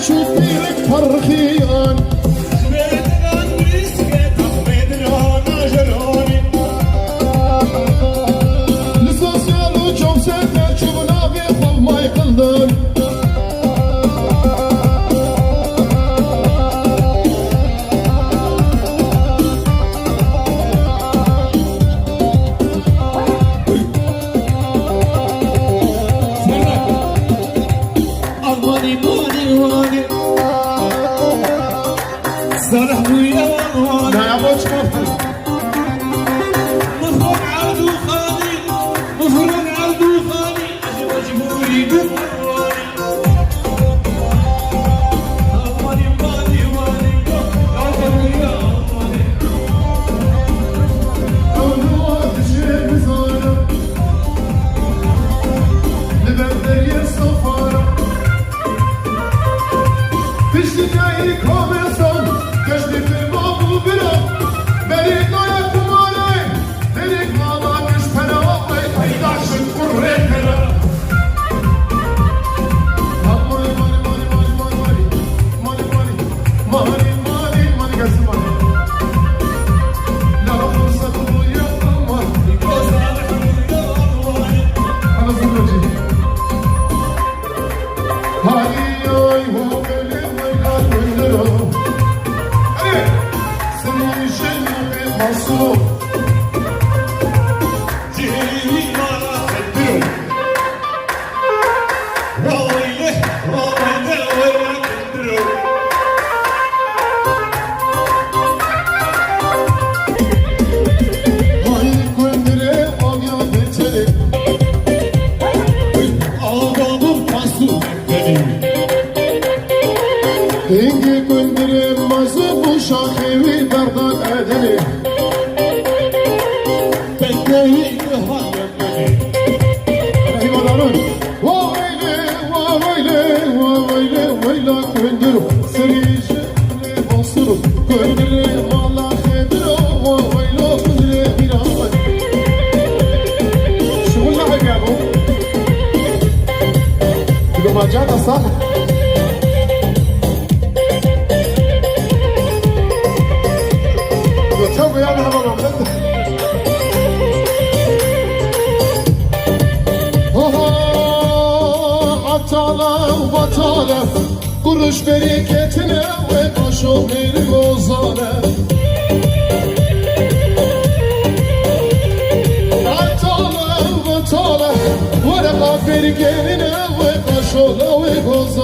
شوف فيك فرخيان لسوسيال وجوم سنة شغنا بيخل ما يقلن صالح ويا وانواني لا يا بوش مفر مفروض عبدو خاني مفروض عبدو خاني مجبوري بفرواني أماني ماني واني أماني يا أماني أولوات شيء بزارة لبندري الصفارة تشتي جاي كومنسون كشتي في بابو بلا بريد ويا كمالي بريد ماما مش فنا وقت هيداش القرى كلا ماني ماني ماني ماني ماني ماني ماني ماني ماني قسماني لا فرصة ويا أماني صالح ويا وانواني أنا زوجي هاي هو بلي ويلا ويلا أنا سمي شنو مصروف جيلي ما خدرو وويله وويله ويله خدرو هاي كندري أميا بتلي Ağabeyim paslı benim. İngi kundiri mazı bu şahivi berdan edeli Bekleyin hayal benim. Rahim Vayli vayli vayli vayla kundiru Sirişi basuru kundiri mala khediru Vayla kundiri bilaman شو اللعب يا ابو؟ تقول ما جانا صح؟ توقع يا مرحبا بك Atala vatala kuruş bereketine ve koşul bir gozane Atala vatala varaka bereketine ve koşul bir gozane